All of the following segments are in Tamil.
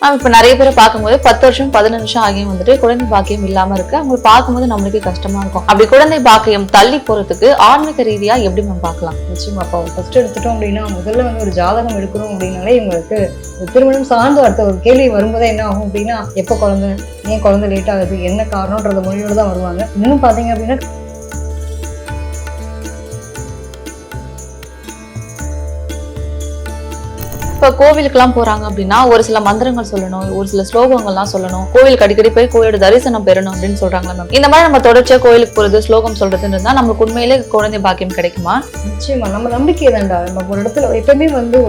இப்ப நிறைய பேரை பார்க்கும்போது 10 வருஷம் 15 வருஷம் ஆகியும் வந்துட்டு குழந்தை பாக்கியம் இல்லாம இருக்கு. அவங்க பார்க்கும்போது நம்மளுக்கு கஷ்டமா இருக்கும். அப்படி குழந்தை பாக்கியம் தள்ளி போறதுக்கு ஆன்மீக ரீதியா எப்படி நம்ம பார்க்கலாம்? நிச்சயமா அப்பா ஃபர்ஸ்ட் எடுத்துட்டோம் அப்படின்னா முதல்ல வந்து ஒரு ஜாதகம் எடுக்கிறோம் அப்படின்னாலே இவங்களுக்கு திருமணம் சார்ந்து அடுத்த ஒரு கேள்வி வரும்போதே என்ன ஆகும் அப்படின்னா எப்போ குழந்தை, ஏன் குழந்தை லேட் ஆகுது, என்ன காரணம்ன்றத மொழியோடு தான் வருவாங்க. இன்னும் பாத்தீங்க அப்படின்னா இப்ப கோவிலுக்கு எல்லாம் போறாங்க அப்படின்னா ஒரு சில மந்திரங்கள் சொல்லணும், ஒரு சில ஸ்லோகங்கள்லாம் சொல்லணும், கோவிலுக்கு அடிக்கடி போய் கோயிலோட தரிசனம் பெறணும் அப்படின்னு சொல்றாங்களா மேம்? இந்த மாதிரி நம்ம தொடர்ச்சியா கோயிலுக்கு போறது, ஸ்லோகம் சொல்றதுன்னு இருந்தா நம்மளுக்கு உண்மையிலே குழந்தை பாக்கியம் கிடைக்குமா? நிச்சயமா நம்ம நம்பிக்கை தான்டா. நம்ம ஒரு இடத்துல எப்பவுமே வந்து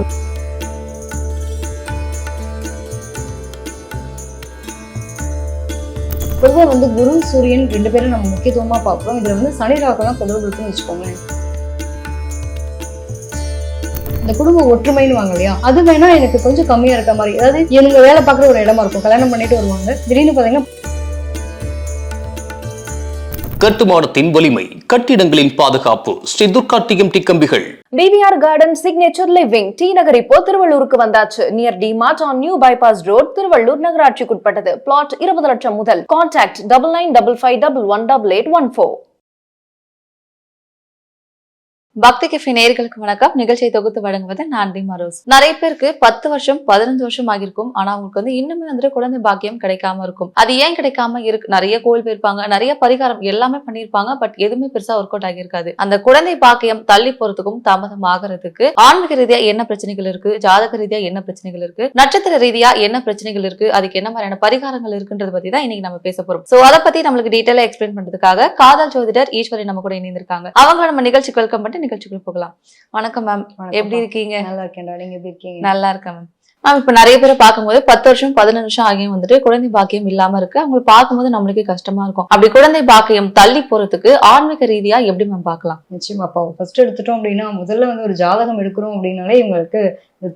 பொதுவாக வந்து குரு சூரியன் 2 பேரும் நம்ம முக்கியத்துவமா பார்ப்போம். இதுல வந்து சனி ராகு தான் தொடர்பு இருக்குன்னு வச்சுக்கோங்க. இந்த குடும்ப ஒற்றுமைன்னு வாங்க இல்லையா, அது வேணா எனக்கு கொஞ்சம் கம்மியா இருக்க மாதிரி. அதாவது இவங்க வேலை பார்க்குற ஒரு இடமா இருக்கும், கல்யாணம் பண்ணிட்டு வருவாங்க, திடீர்னு பாத்தீங்கன்னா கட்டுமானத்தின் வலிமை, கட்டிடங்களின் பாதுகாப்பு. ஸ்ரீ துர்கா டிஎம்டி கம்பிகள். BVR garden signature living T Nagar இப்போ திருவள்ளூருக்கு வந்தாச்சு. Near D Mart on new bypass road, Tiruvallur நகராட்சிக்குட்பட்டது. பிளாட் 20 லட்சம் முதல். கான்டாக்ட் 9955511814. பக்தி கெஃபே நேயர்களுக்கு வணக்கம். நிகழ்ச்சியை தொகுத்து வழங்குவது நான் ரீமா ரோஸ். நிறைய பேருக்கு 10 வருஷம் 15 வருஷம் ஆகிருக்கும். ஆனா அவங்களுக்கு வந்து இன்னுமே வந்துட்டு குழந்தை பாக்கியம் கிடைக்காம இருக்கும். அது ஏன் கிடைக்காம இருக்கு? நிறைய கோவில் போயிருப்பாங்க, நிறைய பரிகாரம் எல்லாமே பண்ணிருப்பாங்க, பட் எதுவுமே பெருசா ஒர்க் அவுட் ஆகியிருக்காது. அந்த குழந்தை பாக்கியம் தள்ளி போறதுக்கும் தாமதம் ஆகிறதுக்கு ஆன்மீக ரீதியா என்ன பிரச்சனைகள் இருக்கு, ஜாதக ரீதியா என்ன பிரச்சனைகள் இருக்கு, நட்சத்திர ரீதியா என்ன பிரச்சனைகள் இருக்கு, அதுக்கு என்ன மாதிரியான பரிகாரங்கள் இருக்குன்றது பத்தி தான் இன்னைக்கு நம்ம பேச போறோம். சோ அதை பத்தி நம்மளுக்கு டீடைலா எக்ஸ்பிளைன் பண்றதுக்காக காதல் ஜோதிடர் ஈஸ்வரி நம்ம கூட இணைந்திருக்காங்க. அவங்க நம்ம நிகழ்ச்சிக்கு வெல்கம் பண்ணி நிகழ்ச்சிக்குள்ள போகலாம். வணக்கம் மேம், எப்படி இருக்கீங்க? நல்லா இருக்கேன்டா, நீங்க எப்படி இருக்கீங்க? நல்லா இருக்கேன் மேம். இப்ப நிறைய பேரை பார்க்கும்போது 10 வருஷம் 15 வருஷம் ஆகியும் வந்துட்டு குழந்தை பாக்கியம் இல்லாம இருக்கு. அவங்க பார்க்கும்போது நம்மளுக்கு கஷ்டமா இருக்கும். அப்படி குழந்தை பாக்கியம் தள்ளி போறதுக்கு ஆன்மீக ரீதியா எப்படி மேம் பார்க்கலாம்? நிச்சயமா அப்பா ஃபர்ஸ்ட் எடுத்துட்டோம் அப்படின்னா முதல்ல வந்து ஒரு ஜாதகம் எடுக்கிறோம் அப்படின்னாலே இவங்களுக்கு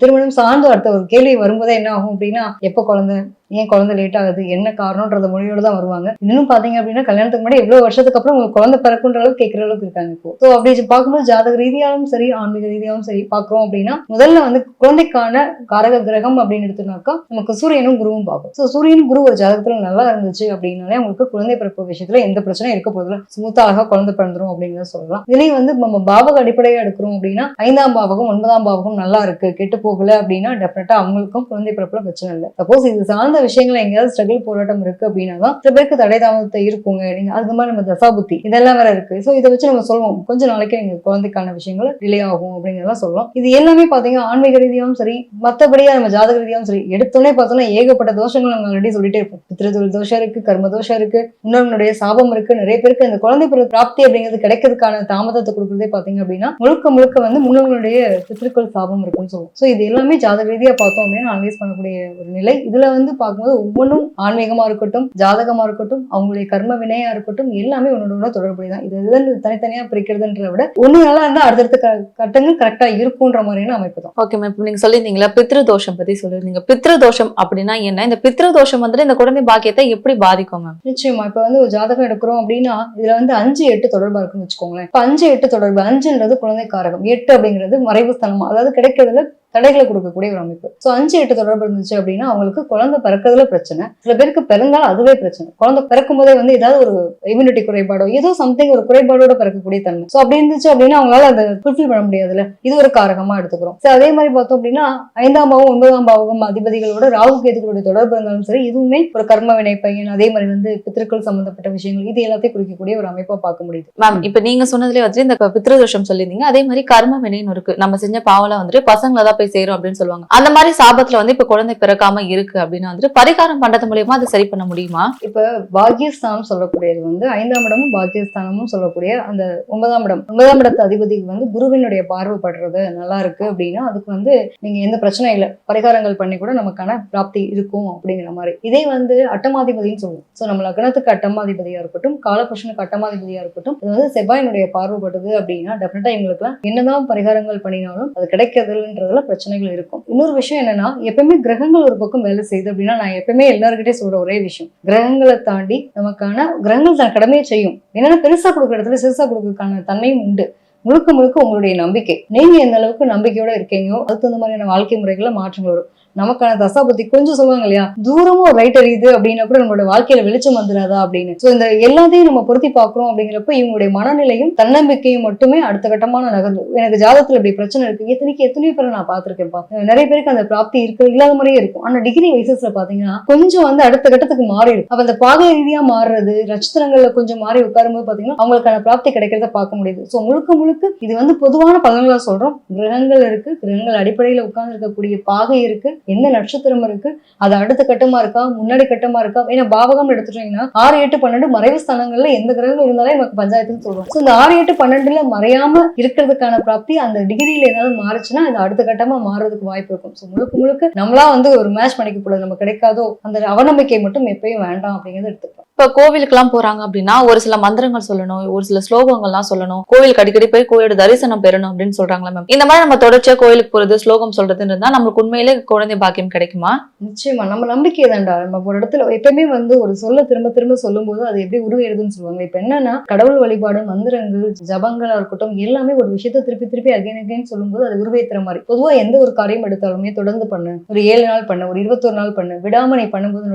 திருமணம் சார்ந்து அடுத்த ஒரு கேள்வி வரும்போதே என்ன ஆகும் அப்படின்னா எப்போ குழந்தை, ஏன் குழந்தை லேட் ஆகுது, என்ன காரணம்ன்றத மொழியோடு தான் வருவாங்க. இன்னும் பாத்தீங்க அப்படின்னா கல்யாணத்துக்கு முன்னாடி எவ்வளவு வருஷத்துக்கு அப்புறம் உங்களுக்கு குழந்தை பிறக்குன்ற அளவுக்கு கேட்கிற அளவுக்கு இருக்காங்க இப்போ. ஸோ அப்படி பார்க்கும்போது ஜாதக ரீதியாகவும் சரி ஆன்மீக ரீதியாகவும் சரி பாக்குறோம் அப்படின்னா முதல்ல வந்து குழந்தைக்கான காரக கிரகம் அப்படின்னு எடுத்தோம்னாக்கா நமக்கு சூரியனும் குருவும் பார்ப்போம். ஸோ சூரியன் குரு ஒரு ஜாதகத்துல நல்லா இருந்துச்சு அப்படின்னாலே உங்களுக்கு குழந்தை பிறப்பு விஷயத்துல எந்த பிரச்சனையும் இருக்க போதில்லை, ஸ்மூத்தா அழகா குழந்தை பிறந்துரும் அப்படிங்கிறத சொல்லலாம். இதுலயும் வந்து நம்ம பாவக அடிப்படையா எடுக்கிறோம் அப்படின்னா 5ஆம் பாவகம் 9ஆம் பாவகம் நல்லா இருக்கு, கெட்டு போகல அப்படின்னா டெஃபினட்டா அவங்களுக்கும் குழந்தை பிறப்புல பிரச்சனை இல்லை. சப்போஸ் இது சார்ந்த விஷயங்கள் எங்கேயாவது ஸ்ட்ரகிள் போராட்டம் இருக்கு அப்படின்னா தான் சில பேருக்கு தடை தாமதத்தை இருக்குங்க. நீங்க அதுக்கு மாதிரி நம்ம தசாபுத்தி இதெல்லாம் வேற இருக்கு. ஸோ இதை வச்சு நம்ம சொல்லுவோம் கொஞ்ச நாளைக்கு நீங்க குழந்தைக்கான விஷயங்கள் டிலே ஆகும் அப்படிங்கிறதெல்லாம் சொல்லலாம். இது எல்லாமே பாத்தீங்கன்னா ஆன்மீக ரீதியாகவும் சரி மற்றபடியா நம்ம ஜாதக ரீதியாகவும் சரி எடுத்தோடனே பார்த்தோம்னா ஏகப்பட்ட தோஷங்கள் நம்ம ஆல்ரெடி சொல்லிட்டே இருப்போம். பித்ருதொழில் தோஷம் இருக்கு, கர்ம தோஷம் இருக்கு, முன்னோர்களுடைய சாபம் இருக்கு. நிறைய பேருக்கு இந்த குழந்தை பிராப்தி அப்படிங்கிறது கிடைக்கிறதுக்கான தாமதத்தை கொடுக்குறதே பாத்தீங்க அப்படின்னா முழுக்க முழுக்க வந்து முன்னோர்களுடைய பித்ருக்கள் சாபம் இருக்குன்னு சொல்லுவோம். ஸோ இது எல்லாமே ஜாதக ரீதியா பார்த்தோம் அப்படின்னு அனலைஸ் பண்ணக்கூடிய ஒரு நிலை. இதுல வந்து பார்க்கும்போது ஒவ்வொன்றும் ஆன்மீகமா இருக்கட்டும், ஜாதகமா இருக்கட்டும், அவங்களுடைய கர்ம வினையா இருக்கட்டும், எல்லாமே ஒன்னோட தொடர்புடையதான். இது தனித்தனியா பிரிக்கிறதுன்றத விட ஒண்ணு நல்லா இருந்தா அடுத்தடுத்த கட்டங்கள் கரெக்டா இருக்குன்ற மாதிரியான அமைப்பு தான். ஓகே மேம், இப்போ நீங்க சொல்லியிருந்தீங்களா பித்ரு தோஷம் பத்தி சொல்லிருந்தீங்க. பித்ரு தோஷம் அப்படின்னா என்ன? இந்த பித்ரு தோஷம் வந்துட்டு இந்த குழந்தை பாக்கியத்தை எப்படி பாதிக்கும் மேம்? நிச்சயமா இப்ப வந்து ஒரு ஜாதகம் எடுக்கிறோம் அப்படின்னா இதுல வந்து 5, 8 தொடர்பா இருக்குன்னு வச்சுக்கோங்களேன். இப்ப 5, 8 தொடர்பு, 5ன்றது குழந்தை காரகம், 8 அப்படிங்கிறது மறைவு ஸ்தலம், அதாவது கிடைக்கிறதுல தடைகளை கொடுக்கக்கூடிய ஒரு அமைப்பு. ஸோ 5, 8 தொடர்பு இருந்துச்சு அப்படின்னா அவங்களுக்கு குழந்தை பிறக்கிறதுல பிரச்சனை, சில பேருக்கு பிறந்தாலும் அதுவே பிரச்சனை. குழந்தை பிறக்கும் போதே வந்து ஏதாவது ஒரு இம்யூனிட்டி குறைபாடோ ஏதோ சம்திங் ஒரு குறைபாடோட பிறக்கக்கூடிய தன்மை. ஸோ அப்படி இருந்துச்சு அப்படின்னா அவங்களால அதை ஃபுல்ஃபில் பண்ண முடியாதுல்ல, இது ஒரு காரகமா எடுத்துக்கிறோம். ஸோ அதே மாதிரி பார்த்தோம் அப்படின்னா 5ஆம் பாவம் 9ஆம் பாவம் அதிபதிகளோட ராகு கேதுகளுடைய தொடர்பு இருந்தாலும் சரி இதுவுமே ஒரு கர்ம வினை பையன், அதே மாதிரி வந்து பித்திருக்கள் சம்பந்தப்பட்ட விஷயங்கள், இது எல்லாத்தையும் குறிக்கக்கூடிய ஒரு அமைப்பா பார்க்க முடியுது. மேம் இப்ப நீங்க சொன்னதுலேயே வந்துட்டு இந்த பித்ரு தோஷம் சொல்லியிருந்தீங்க. அதே மாதிரி கர்ம வினைன்னு இருக்கு. நம்ம செஞ்ச பாவல வந்துட்டு பசங்களை தான் போய் சேரும் அப்படின்னு சொல்லுவாங்க. அந்த மாதிரி சாபத்துல வந்து இப்ப குழந்தை பிறக்காம இருக்கு அப்படின்னா வந்துட்டு பரிகாரம் பண்றது மூலியமா அதை சரி பண்ண முடியுமா? இப்ப பாக்கியஸ்தானம் சொல்லக்கூடியது வந்து 5ஆம் இடமும் பாக்கியஸ்தானமும் சொல்லக்கூடிய அந்த 9ஆம் இடம், 9ஆம் இடத்து அதிபதிக்கு வந்து குருவினுடைய பார்வைப்படுறது நல்லா இருக்கு அப்படின்னா அதுக்கு வந்து நீங்க எந்த பிரச்சனையும் இல்லை, பரிகாரங்கள் பண்ணி கூட நமக்கான பிராப்தி இருக்கும் அப்படிங்கிற மாதிரி. இதே வந்து அட்டமாதிபதினு சொல்லுவோம். ஸோ நம்ம லக்னத்துக்கு அட்டமாதிபதியா இருக்கட்டும், காலபுருஷனுக்கு அட்டமாதிபதியா இருக்கட்டும், இது வந்து செவ்வாயினுடைய பார்வைப்படுது அப்படின்னா டெஃபினட்டா எங்களுக்குலாம் என்னதான் பரிகாரங்கள் பண்ணினாலும் அது கிடைக்கிறதுன்றதுல பிரச்சனைகள் இருக்கும். இன்னொரு விஷயம் என்னன்னா எப்பவுமே கிரகங்கள் ஒரு பக்கம் வேலை செய்யுது அப்படின்னா நான் எப்பவுமே எல்லாருக்கிட்டே சொல்ற ஒரே விஷயம், கிரகங்களை தாண்டி நமக்கான கிரகங்கள் தான் கடமையை செய்யும். என்னன்னா பெருசா கொடுக்குற இடத்துல சிறுசா கொடுக்கறதுக்கான தன்மையும் உண்டு. முழுக்க முழுக்க உங்களுடைய நம்பிக்கை, நீங்க எந்த அளவுக்கு நம்பிக்கையோட இருக்கீங்களோ அதுக்கு தகுந்த மாதிரியான வாழ்க்கை முறைகளை மாற்றங்கள் வரும். நமக்கான தசாபுத்தி கொஞ்சம் சொல்லுவாங்க இல்லையா, தூரமா ஒரு லைட் எரியுது அப்படின்னா கூட நம்மளோட வாழ்க்கையில வெளிச்சம் வந்துடாதா அப்படின்னு. சோ இந்த எல்லாத்தையும் நம்ம பொருத்தி பாக்குறோம் அப்படிங்கிறப்ப இவங்களுடைய மனநிலையும் தன்னம்பிக்கையும் மட்டுமே அடுத்த கட்டமான நகர்வு. எனக்கு ஜாதகத்துல இப்படி பிரச்சனை இருக்கு, எத்தனையோ பேரை நான் பாத்திருக்கேன்ப்பா. நிறைய பேருக்கு அந்த பிராப்தி இருக்கு, இல்லாத மாதிரியே இருக்கும். ஆனா டிகிரி வைசஸ்ல பாத்தீங்கன்னா கொஞ்சம் வந்து அடுத்த கட்டத்துக்கு மாறி இருக்கும். அப்ப அந்த பாக ரீதியா மாறுறது, நட்சத்திரங்கள்ல கொஞ்சம் மாறி உட்காரும்போது பாத்தீங்கன்னா அவங்களுக்கான பிராப்தி கிடைக்கிறத பார்க்க முடியுது. சோ முழுக்க இது வந்து பொதுவான பலன்களா சொல்றோம். கிரகங்கள் இருக்கு, கிரகங்கள் அடிப்படையில உட்கார்ந்து இருக்கக்கூடிய பாகை இருக்கு, எந்த நட்சத்திரம் இருக்கு, அது அடுத்த கட்டமா இருக்கா, முன்னாடி கட்டமா இருக்கா. ஏன்னா பாவகம் எடுத்துட்டீங்கன்னா 6, 8, 12 மறைவு ஸ்தானங்கள்ல எந்த கிரகங்கள் இருந்தாலே நமக்கு பஞ்சாயத்துன்னு சொல்றோம். சோ இந்த 6, 8, 12 மறையாம இருக்கிறதுக்கான பிராப்தி அந்த டிகிரியில ஏதாவது மாறுச்சுன்னா அது அடுத்த கட்டமா மாறுறதுக்கு வாய்ப்பு இருக்கும். சோ முழுக்க நம்மளா வந்து ஒரு மேட்ச் பண்ணிக்க கூடாது. நம்ம கிடைக்காதோ அந்த அவநம்பிக்கை மட்டும் எப்பயும் வேண்டாம் அப்படிங்கறத எடுத்துக்கலாம். இப்ப கோவிலுக்கு எல்லாம் போறாங்க அப்படின்னா ஒரு சில மந்திரங்கள் சொல்லணும், ஒரு சில ஸ்லோகங்கள்லாம் சொல்லணும், கோவிலுக்கு அடிக்கடி போய் கோயிலோட தரிசனம் பெறணும் அப்படின்னு சொல்றாங்களா மேம்? இந்த மாதிரி நம்ம தொடர்ச்சியா கோயிலுக்கு போறது, ஸ்லோகம் சொல்றதுன்னு இருந்தா நம்மளுக்கு உண்மையிலே குழந்தை பாக்கியம் கிடைக்குமா? நிச்சயமா நம்ம நம்பிக்கை தான்டா. நம்ம ஒரு இடத்துல எப்பயுமே வந்து ஒரு சொல்ல திரும்ப திரும்ப சொல்லும் போது அது எப்படி உருவேறுதுன்னு சொல்லுவாங்க. இப்ப என்னன்னா கடவுள் வழிபாடு, மந்திரங்கள், ஜபங்களா இருக்கட்டும், எல்லாமே ஒரு விஷயத்த திருப்பி அகைன் சொல்லும்போது அது உருவேத்துற மாதிரி. பொதுவா எந்த ஒரு காரியம் எடுத்தாலுமே தொடர்ந்து பண்ணு, ஒரு 7 நாள் பண்ணு, ஒரு 21 நாள் பண்ணு, விடாம நீ பண்ணும்போது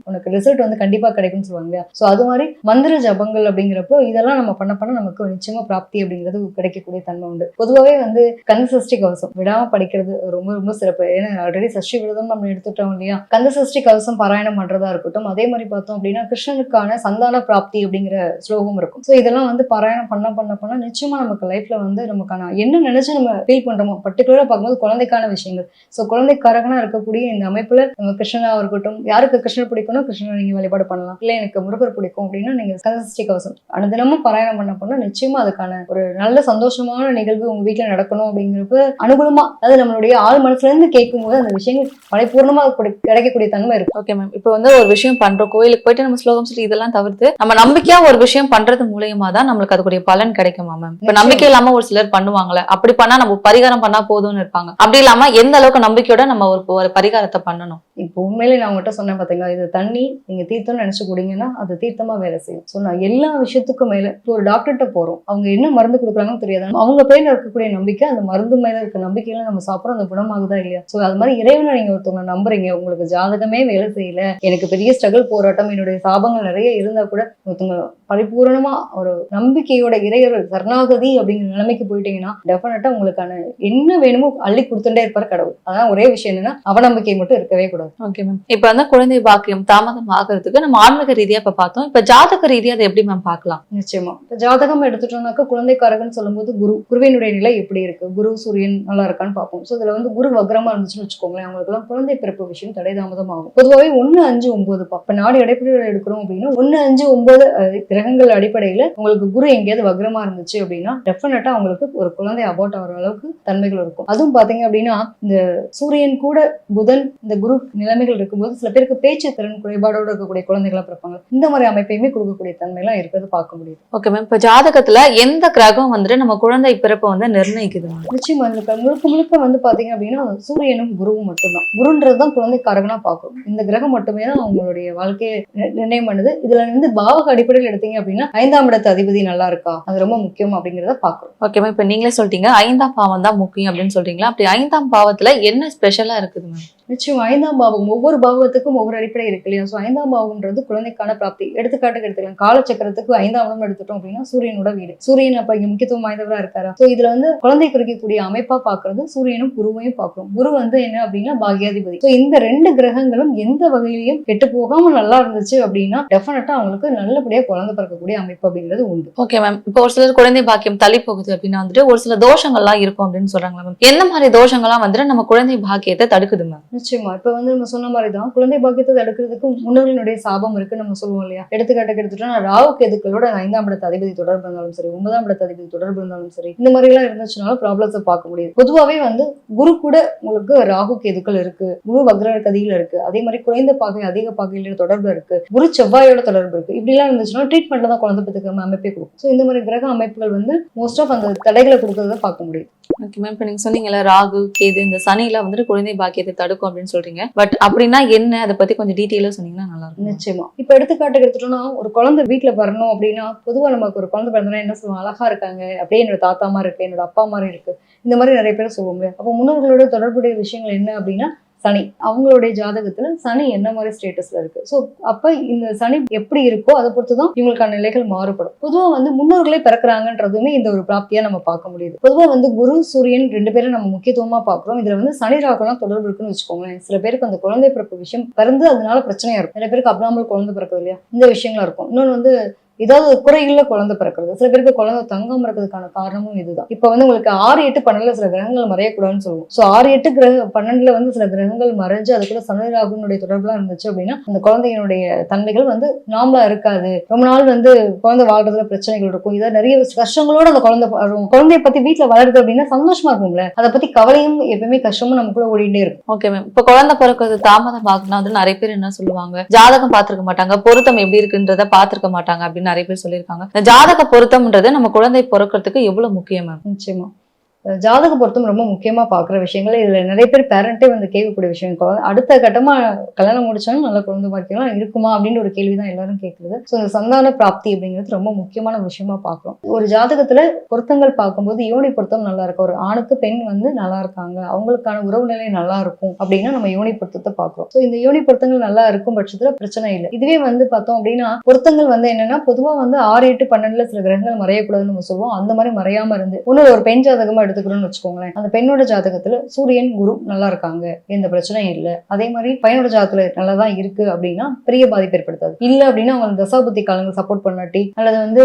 உனக்கு ரிசல்ட் வந்து கண்டிப்பா கிடைக்கும்னு சொல்லுவாங்க. சோ அது மாதிரி மந்திர ஜபங்கள் அப்படிங்கிறப்போ இதெல்லாம் நம்ம பண்ண நமக்கு நிச்சயமா பிராப்தி அப்படிங்கிறது கிடைக்கக்கூடிய தன்மை உண்டு. பொதுவாகவே வந்து கந்த சஷ்டி கவசம் விடாம படிக்கிறது ரொம்ப சிறப்பு. ஏன்னா ஆல்ரெடி சஷ்டி விரதம் நம்ம எடுத்துட்டோம் இல்லையா, கந்த சஷ்டி கவசம் பாராயணம் பண்றதா இருக்கட்டும். அதே மாதிரி பார்த்தோம் அப்படின்னா கிருஷ்ணனுக்கான சந்தான பிராப்தி அப்படிங்கிற ஸ்லோகம் இருக்கும். சோ இதெல்லாம் வந்து பாராயணம் பண்ண நிச்சயமா நமக்கு லைஃப்ல வந்து நமக்கான என்ன நினைச்சு நம்ம ஃபீல் பண்றோமோ, பர்டிகுலரா பார்க்கும்போது குழந்தைக்கான விஷயங்கள். சோ குழந்தைக்காரகனா இருக்கக்கூடிய இந்த அமைப்புல கிருஷ்ணனா இருக்கட்டும், யாருக்கு கிருஷ்ணர் பிடிக்கணும் கிருஷ்ணனை நீங்க வழிபாடு பண்ணலாம். இல்ல எனக்கு முருகர் பிடிக்கும் அப்படின்னா நீங்க கந்தசஷ்டி கவசம் அனுதினமும் பாராயணம் பண்ண நிச்சயமா அதுக்கான ஒரு நல்ல சந்தோஷமான நிகழ்வு உங்க வீட்டுல நடக்கணும் அப்படிங்கிறப்ப அனுகூலமா, அதாவது நம்மளுடைய ஆள் மனசுல இருந்து கேட்கும் போது அந்த விஷயங்கள் பரிபூர்ணமா கிடைக்கக்கூடிய தன்மை இருக்கு. Okay ma'am. இப்ப வந்து ஒரு விஷயம் பண்றோம், கோயிலுக்கு போயிட்டு நம்ம ஸ்லோகம் சொல்லி இதெல்லாம் தவிர்த்து நம்ம நம்பிக்கையா ஒரு விஷயம் பண்றது மூலியமா தான் நம்மளுக்கு அதுக்குரிய பலன் கிடைக்குமா மேம்? இப்ப நம்பிக்கை இல்லாம ஒரு சிலர் பண்ணுவாங்கல்ல, அப்படி பண்ணா நம்ம பரிகாரம் பண்ணா போதும்னு இருப்பாங்க. அப்படி இல்லாம எந்த அளவுக்கு நம்பிக்கையோட நம்ம ஒரு பரிகாரத்தை பண்ணணும்? இப்போ உண்மையிலே நான் உங்ககிட்ட சொன்னேன் பாத்தீங்களா, இது தண்ணி நீங்க தீர்த்தம்னு நினைச்சு கூடிங்கன்னா அது தீர்த்தமா வேலை செய்யும். ஸோ நான் எல்லா விஷயத்துக்கும் மேல இப்போ ஒரு டாக்டர்கிட்ட போறோம், அவங்க என்ன மருந்து கொடுக்குறாங்கன்னு தெரியாது, அவங்க பேர்ல இருக்கக்கூடிய நம்பிக்கை, அந்த மருந்து மேல இருக்க நம்பிக்கையில நம்ம சாப்பிட்றோம், அந்த குணமாகுதா இல்லையா. ஸோ அது மாதிரி இறைவனை நீங்க ஒருத்தவங்க நம்புறீங்க, உங்களுக்கு ஜாதகமே வேலை செய்யல, எனக்கு பெரிய ஸ்ட்ரகிள் போராட்டம், என்னுடைய சாபங்கள் நிறைய இருந்தா கூட ஒருத்தவங்க பரிபூர்ணமா ஒரு நம்பிக்கையோட இறையொரு சரணாகதி அப்படிங்கிற நிலைமைக்கு போயிட்டீங்கன்னா டெஃபினட்டா உங்களுக்கான என்ன வேணுமோ அள்ளி கொடுத்துட்டே இருப்பார் கடவுள். அதான் ஒரே விஷயம் என்னன்னா அவநம்பிக்கை மட்டும் இருக்கவே கூடாது. Okay ma'am. இப்ப வந்து குழந்தை பாக்கியம் தாமதம் ஆகிறதுக்கு நம்ம ஆன்மீக ரீதியா இப்ப பார்த்தோம், இப்ப ஜாதக ரீதியா அதை எப்படி மேம் பார்க்கலாம்? நிச்சயமா இப்ப ஜாதகம் எடுத்துட்டோம்னாக்கா குழந்தைக்காரகன்னு சொல்லும்போது குருவினுடைய நிலை எப்படி இருக்கு, குரு சூரியன் நல்லா இருக்கான்னு பார்ப்போம். சோ இதுல வந்து குரு வக்ரமா இருந்துச்சுன்னு வச்சுக்கோங்களேன், அவங்களுக்கு எல்லாம் குழந்தை பிறப்பு விஷயம் தடை தாமதம் ஆகும். பொதுவாகவே 1, 5, 9 இப்ப நாடு அடிப்படையில் எடுக்கிறோம் அப்படின்னா 1, 5, 9 கிரகங்கள் அடிப்படையில உங்களுக்கு குரு எங்கேயாவது வக்ரமா இருந்துச்சு அப்படின்னா டெஃபினட்டா அவங்களுக்கு ஒரு குழந்தை அபார்ட் ஆகிற அளவுக்கு தன்மைகள் இருக்கும். அதுவும் பாத்தீங்க அப்படின்னா இந்த சூரியன் கூட புதன் இந்த குரு நிலைமைகள் இருக்கும்போது சில பேருக்கு பேச்சு திறன் குறைபாடோடு இருக்கக்கூடிய குழந்தைகளா பிறப்பாங்க. இந்த மாதிரி அமைப்பையுமே கொடுக்கக்கூடிய தன்மை எல்லாம் இருக்கிறது பார்க்க முடியுது. Okay ma'am. இப்ப ஜாதகத்துல எந்த கிரகம் வந்துட்டு நம்ம குழந்தை பிறப்பை வந்து நிர்ணயிக்குது? நிச்சயமா முழுக்க வந்து பாத்தீங்க அப்படின்னா சூரியனும் குருவும் மட்டும்தான். குருன்றதுதான் குழந்தைக்காரகனா பார்க்கும். இந்த கிரகம் மட்டுமே தான் அவங்களுடைய வாழ்க்கையை நிர்ணயம் பண்ணுது. இதுல இருந்து பாவக அடிப்படையில் எடுத்தீங்க அப்படின்னா 5ஆம் இடத்து அதிபதி நல்லா இருக்கா, அது ரொம்ப முக்கியம் அப்படிங்கிறத பாக்குறோம். Okay ma'am. இப்ப நீங்களே சொல்லிட்டீங்க 5ஆம் பாவம் தான் முக்கியம் அப்படின்னு சொல்றீங்களா, அப்படி 5ஆம் பாவத்துல என்ன ஸ்பெஷலா இருக்குது மேம்? நிச்சயம் 5ஆம் பாவம் ஒவ்வொரு பாவத்துக்கும் ஒவ்வொரு அடிப்படை இருக்கு இல்லையா. ஸோ 5ஆம் பாவம்ன்றது குழந்தைக்கான பிராப்தி. எடுத்துக்காட்டுக்கு எடுத்துக்கலாம், காலச்சக்கரத்துக்கு 5ஆம் இடம் எடுத்துட்டோம் அப்படின்னா சூரியனோட வீடு. சூரியன் அப்ப இங்க முக்கியத்துவம் வாய்ந்தவரா இருக்காரா. ஸோ இதுல வந்து குழந்தை குறிக்கக்கூடிய அமைப்பா பாக்குறது சூரியனும் குருவையும் பார்க்கிறோம். குரு வந்து என்ன அப்படின்னா பாக்யாதிபதி. ஸோ இந்த 2 கிரகங்களும் எந்த வகையிலையும் கெட்டு போகாம நல்லா இருந்துச்சு அப்படின்னா டெஃபினட்டா அவங்களுக்கு நல்லபடியா குழந்தை பிறக்கக்கூடிய அமைப்பு அப்படிங்கிறது உண்டு. Okay ma'am. இப்போ ஒரு சிலர் குழந்தை பாக்கியம் தள்ளி போகுது அப்படின்னா வந்துட்டு ஒரு சில தோஷங்கள்லாம் இருக்கும் அப்படின்னு சொல்றாங்களா மேம்? எந்த மாதிரி தோஷங்கள்லாம் வந்துட்டு நம்ம குழந்தை பாக்கியத்தை தடுக்குது மேம்? நிச்சயமா இப்ப வந்து நம்ம சொன்ன மாதிரிதான் குழந்தை பாக்கியத்தை தடுக்கிறதுக்கு முன்னோர்களுடைய சாபம் இருக்கு நம்ம சொல்லுவோம் இல்லையா. எடுத்துக்காட்டுக்கு எடுத்துட்டோம்னா ராகு கேதுக்களோட 5ஆம் இடத்து அதிபதி தொடர்பு இருந்தாலும் சரி, 9ஆம் இடத்து அதிபதி தொடர்பு இருந்தாலும் சரி, இந்த மாதிரி எல்லாம் இருந்துச்சுனாலும் ப்ராப்ளம்ஸை பார்க்க முடியுது. பொதுவாவே வந்து குரு கூட உங்களுக்கு ராகு கேதுக்கள் இருக்கு, குரு வக்ர கதியில இருக்கு, அதே மாதிரி குறைந்த பாகை அதிக பாகையில தொடர்பு இருக்கு, குரு செவ்வாயோட தொடர்பு இருக்கு. இப்படி எல்லாம் இருந்துச்சுன்னா ட்ரீட்மெண்ட்ல தான் குழந்தை பெற்றுக்க அமைப்பே கொடுக்கும். ஸோ இந்த மாதிரி கிரக அமைப்புகள் வந்து மோஸ்ட் ஆஃப் அந்த தடைகளை கொடுக்கறத பார்க்க முடியும். Okay ma'am. இப்ப நீங்க சொன்னீங்கல்ல ராகு கேது இந்த சனியில வந்துட்டு குழந்தை பாக்கியத்தை தடுக்கும் அப்படின்னு சொல்றீங்க, பட் அப்படின்னா என்ன, அதை பத்தி கொஞ்சம் டீட்டெயிலா சொன்னீங்கன்னா நல்லா இருக்கும். நிச்சயமா இப்ப எடுத்துக்காட்டுக்கு எடுத்துட்டோம்னா ஒரு குழந்தை வீட்டுல வரணும் அப்படின்னா பொதுவா நமக்கு ஒரு குழந்தை பிறந்தோம்னா என்ன சொல்லுவோம், அழகா இருக்காங்க, அப்படியே என்னோட தாத்தா மாதிரி இருக்கு, என்னோட அப்பா மாதிரி இருக்கு, இந்த மாதிரி நிறைய பேர் சொல்லுவோம். அப்போ முன்னோர்களோட தொடர்புடைய விஷயங்கள் என்ன அப்படின்னா சனி, அவங்களுடைய ஜாதகத்துல சனி என்ன மாதிரி ஸ்டேட்டஸ்ல இருக்கு. ஸோ அப்ப இந்த சனி எப்படி இருக்கோ அதை பொறுத்துதான் இவங்களுக்கான நிலைகள் மாறுபடும். பொதுவா வந்து முன்னோர்களே பிறக்கிறாங்கன்றதுமே இந்த ஒரு பிராப்தியா நம்ம பார்க்க முடியுது. பொதுவா வந்து குரு சூரியன் 2 பேரும் நம்ம முக்கியத்துவமா பார்க்கிறோம். இதுல வந்து சனி ராகுலாம் தொடர்பு இருக்குன்னு வச்சுக்கோங்களேன். சில பேருக்கு அந்த குழந்தை பிறப்பு விஷயம் பிறந்து அதனால பிரச்சனையா இருக்கும். சில பேருக்கு அப்நார்மல் குழந்தை பிறக்குது இல்லையா, இந்த விஷயங்களா இருக்கும். இன்னொன்று வந்து ஏதாவது ஒரு குறைகள்ல குழந்தை பிறக்கிறது. சில பேருக்கு குழந்தை தங்கம் இருக்கிறதுக்கான காரணமும் இதுதான். இப்ப வந்து உங்களுக்கு 6, 8, 12 சில கிரகங்கள் மறையக்கூடாதுன்னு சொல்லுவோம். ஸோ 6, 8, 12 வந்து சில கிரகங்கள் மறைஞ்சு அது கூட சனி ராகுனுடைய தொடர்புலாம் இருந்துச்சு அப்படின்னா அந்த குழந்தையினுடைய தன்மைகள் வந்து நார்மலா இருக்காது. ரொம்ப நாள் வந்து குழந்தை வாழ்றதுல பிரச்சனைகள் இருக்கும். இதை நிறைய கஷ்டங்களோட அந்த குழந்தை வரும். குழந்தைய பத்தி வீட்டுல வளருது அப்படின்னா சந்தோஷமா இருக்கும்ல, அதை பத்தி கவலையும் எப்பவுமே கஷ்டமும் நமக்குள்ள ஓடிட்டே இருக்கும். Okay ma'am. இப்ப குழந்தை பிறக்கிறது தாமதம் ஆகுனா வந்து நிறைய பேர் என்ன சொல்லுவாங்க, ஜாதகம் பார்த்திருக்க மாட்டாங்க, பொருத்தம் எப்படி இருக்குன்றத பார்த்திருக்க மாட்டாங்க அப்படின்னு நிறைய பேர் சொல்லியிருக்காங்க. இந்த ஜாதக பொருத்தம்ன்றது நம்ம குழந்தை பிறக்கிறதுக்கு எவ்வளவு முக்கியம் மேம்? நிச்சயமா ஜாதக பொருத்தம் ரொம்ப முக்கியமா பாக்குற விஷயங்கள். இதுல நிறைய பேர் பேரண்டே வந்து கேட்கக்கூடிய விஷயம், அடுத்த கட்டமா கல்யாணம் முடிச்சாலும் நல்ல குழந்தை பாக்கியம் இருக்குமா அப்படின்னு ஒரு கேள்விதான் எல்லாரும் கேட்குறது. ஸோ இந்த சந்தான பிராப்தி அப்படிங்கிறது ரொம்ப முக்கியமான விஷயமா பாக்குறோம். ஒரு ஜாதகத்துல பொருத்தங்கள் பார்க்கும்போது யோனி பொருத்தம் நல்லா இருக்கும். ஒரு ஆணுக்கு பெண் வந்து நல்லா இருக்காங்க, அவங்களுக்கான உறவு நிலை நல்லா இருக்கும் அப்படின்னா நம்ம யோனி பொருத்தத்தை பாக்குறோம். ஸோ இந்த யோனி பொருத்தங்கள் நல்லா இருக்கும் பட்சத்துல பிரச்சனை இல்லை. இதுவே வந்து பார்த்தோம் அப்படின்னா பொருத்தங்கள் வந்து என்னன்னா பொதுவா வந்து 6, 8, 12 சில கிரகங்கள் மறையக்கூடாதுன்னு நம்ம சொல்லுவோம். அந்த மாதிரி மறையாம இருந்து ஒன்னொரு ஒரு பெண் ஜாதகமா எடுத்துக்கிறோம்னு வச்சுக்கோங்களேன். அந்த பெண்ணோட ஜாதகத்துல சூரியன் குரு நல்லா இருக்காங்க, எந்த பிரச்சனையும் இல்லை. அதே மாதிரி பையனோட ஜாதகத்துல நல்லதான் இருக்கு அப்படின்னா பெரிய பாதிப்பு ஏற்படுத்தாது. இல்ல அப்படின்னா அவங்க தசாபுத்தி காலங்கள் சப்போர்ட் பண்ணாட்டி அல்லது வந்து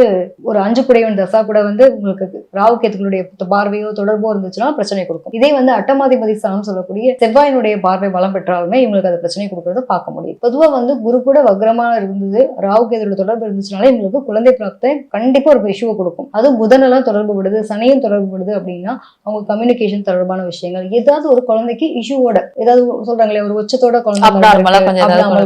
ஒரு 5 குடையவன் தசா கூட வந்து உங்களுக்கு ராகு கேத்துக்களுடைய பார்வையோ தொடர்போ இருந்துச்சுன்னா பிரச்சனை கொடுக்கும். இதே வந்து அட்டமாதிபதி ஸ்தானம் சொல்லக்கூடிய செவ்வாயினுடைய பார்வை பலம் பெற்றாலுமே இவங்களுக்கு அந்த பிரச்சனை கொடுக்கறத பார்க்க முடியும். பொதுவா வந்து குரு கூட வக்ரமா இருந்தது, ராகு கேதுடைய தொடர்பு இருந்துச்சுனாலே இவங்களுக்கு குழந்தை பிராப்தி கண்டிப்பா ஒரு இஷ்யூவை கொடுக்கும். அதுவும் புதனெல்லாம் தொடர்பு விடுது, சனியும் தொடர்பு விடுது அப்படின்னா அவங்க கம்யூனிகேஷன் தொடர்பான விஷயங்கள், ஏதாவது ஒரு குழந்தைக்கு இஷ்யூவோட ஏதாவது சொல்றாங்களே ஒரு உச்சத்தோட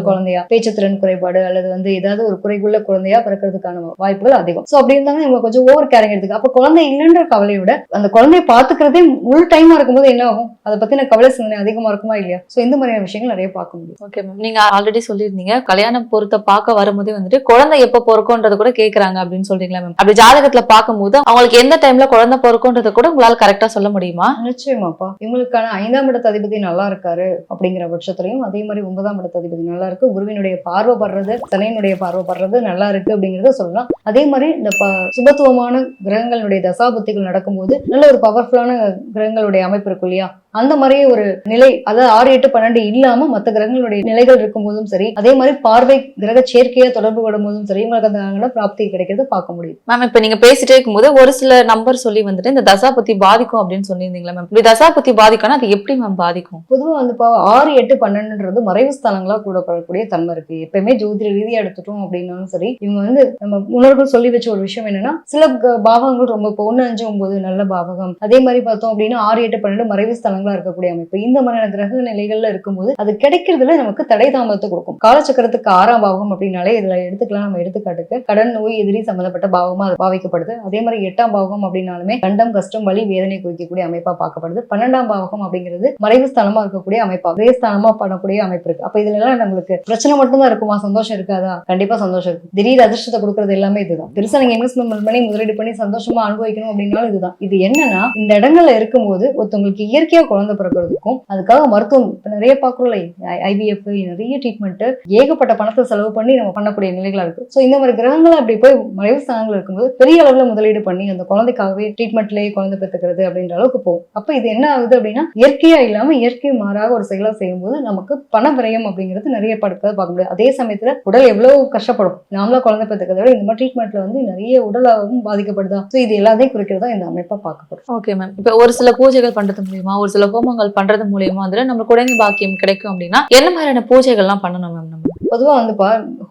குழந்தையா, பேச்சுத்திறன் குறைபாடு அல்லது வந்து ஏதாவது ஒரு குறைகுள்ள குழந்தையா பிறக்கிறதுக்கான வாய்ப்புகள் அதிகம். சோ அப்படி இருந்தாங்க இவங்க கொஞ்சம் ஓவர் கேரிங் எடுத்துக்க. அப்ப குழந்தை இல்லைன்ற கவலையோட அந்த குழந்தைய பாத்துக்கிறதே முழு டைமா இருக்கும்போது என்ன ஆகும், அதை பத்தின கவலை சிந்தனை அதிகமா இருக்குமா இல்லையா? சோ இந்த மாதிரியான விஷயங்கள் நிறைய பார்க்க முடியும். Okay ma'am. நீங்க ஆல்ரெடி சொல்லியிருந்தீங்க கல்யாணம் பொறுத்த பார்க்க வரும்போதே வந்துட்டு குழந்தை எப்ப பிறக்கும்ன்றது கூட கேக்குறாங்க அப்படின்னு சொல்றீங்களா மேம்? அப்படி ஜாதகத்துல பார்க்கும்போது அவங்களுக்கு எந்த டைம்ல குழந்தை பிறக்கும்ன்றத கூட உங்களால கரெக்டா சொல்ல முடியுமா? நிச்சயமாப்பா. இவங்களுக்கான 5ஆம் இடத்து அதிபதி நல்லா இருக்காரு அப்படிங்கிற பட்சத்திலையும் அதே மாதிரி 9ஆம் இடத்து அதிபதி நல்லா இருக்கு, குருவினுடைய பார்வை படுறது, சனியினுடைய பார்வை படுறது நல்லா இருக்கு அப்படிங்கிறத சொல்லலாம். அதே மாதிரி இந்த சுபத்துவமான கிரகங்களுடைய தசாபுத்திகள் நடக்கும்போது நல்ல ஒரு பவர்ஃபுல்லான கிரகங்களுடைய அமைப்பு இருக்கும் இல்லையா, அந்த மாதிரி ஒரு நிலை, அதாவது 6, 8, 12 இல்லாம மற்ற கிரகங்களுடைய நிலைகள் இருக்கும் போதும் சரி, அதே மாதிரி பார்வை கிரக சேர்க்கையா தொடர்பு படும் போதும் சரி உங்களுக்கு அந்த பிராப்தி கிடைக்கிறது பார்க்க முடியும். மேம் இப்ப நீங்க பேசிட்டே இருக்கும்போது ஒரு சில நம்பர் சொல்லி வந்துட்டு இந்த தசாபுத்தி பாதிக்கும் அப்படின்னு சொல்லியிருந்தீங்களா மேம்? இப்படி தசாபுத்தி பாதிக்கும்னா அது எப்படி மேம் பாதிக்கும்? பொதுவா வந்து 6, 8, 12 மறைவு ஸ்தானங்களா கூடப்படக்கூடிய தன்மை இருக்கு. எப்பயுமே ஜோதிட ரீதியா எடுத்துட்டோம் அப்படின்னாலும் சரி, இவங்க வந்து நம்ம முன்னோர்கள் சொல்லி வச்ச ஒரு விஷயம் என்னன்னா சில பாவங்கள் ரொம்ப 1, 5, 9 நல்ல பாவகம், அதே மாதிரி பார்த்தோம் அப்படின்னா 6, 8, 12 மறைவு ஸ்தானங்களா இருக்கக்கூடிய அமைப்பு. இந்த மாதிரியான கிரக நிலைகள்ல இருக்கும்போது அது கிடைக்கிறதுல நமக்கு தடை தாமதத்தை கொடுக்கும். காலச்சக்கரத்துக்கு 6ஆம் பாவகம் அப்படின்னாலே இதுல எடுத்துக்கலாம். நம்ம எடுத்துக்காட்டுக்கு கடன், நோய், எதிரி சம்பந்தப்பட்ட பாவமா அது பாவிக்கப்படுது. அதே மாதிரி 8ஆம் பாவகம் அப்படின்னாலுமே கண்டம், கஷ்டம், வலி, வேதனை குறிக்கக்கூடிய அமைப்பா பார்க்கப்படுது. 12ஆம் பாவகம் அப்படிங்கிறது மறைவு ஸ்தானமா இருக்கக்கூடிய அமைப்பா, ஒரே ஸ்தானமா பண்ணக்கூடிய அமைப்பு இருக்கு. அப்ப இதுல எல்லாம் நம்மளுக்கு பிரச்சனை மட்டும்தான் இருக்குமா, சந்தோஷம் இருக்காதா? கண்டிப்பா சந்தோஷம் இருக்கு. திடீர் அதிர்ஷ்டத்தை கொடுக்கறது எல்லாமே இதுதான். பெருசா நீங்க இன்வெஸ்ட்மெண்ட் பண்ணி முதலீடு பண்ணி சந்தோஷமா அனுபவிக்கணும் அப்படின்னாலும் இதுதான். இது என்னன்னா இந்த இடங்கள்ல இருக்கும்போது ஒருத்தவங்களுக்கு இயற்கையா குழந்தை பிறக்கிறதுக்கும் அதுக்காக மருத்துவம் நிறைய பாக்குறோம்ல, IVF நிறைய ட்ரீட்மெண்ட், ஏகப்பட்ட பணத்தை செலவு பண்ணி நம்ம பண்ணக்கூடிய நிலைகளா இருக்கு. சோ இந்த மாதிரி கிரகங்கள் அப்படி போய் மறைவு ஸ்தானங்கள் இருக்கும்போது பெரிய அளவுல முதலீடு பண்ணி அந்த குழந்தைக்காகவே ட்ரீட்மெண்ட்லயே குழந்தை பெற்றுக்கிறது அப்படின்ற அளவுக்கு போகும். அப்ப இது என்ன ஆகுது அப்படின்னா இயற்கையா இல்லாம இயற்கை மாறாக ஒரு செயலா செய்யும்போது நமக்கு பண விரயம் அப்படிங்கிறது நிறைய படுக்கிறத பார்க்க முடியாது. அதே சமயத்துல உடல் எவ்வளவு கஷ்டப்படும், நாமளா குழந்தை பெற்றுக்கிறத விட இந்த மாதிரி ட்ரீட்மெண்ட்ல வந்து நிறைய உடலாகவும் பாதிக்கப்படுதா. சோ இது எல்லாத்தையும் குறிக்கிறதா இந்த அமைப்பா பார்க்கப்படும். Okay ma'am. இப்ப ஒரு சில பூஜைகள் பண்றது மூலியமா, ஒரு சில ஹோமங்கள் பண்றது மூலியமா வந்து நம்ம குழந்தை பாக்கியம் கிடைக்கும் அப்படின்னா என்ன மாதிரியான பூஜைகள்லாம் பண்ணணும் மேம்? நம்ம பொதுவா வந்து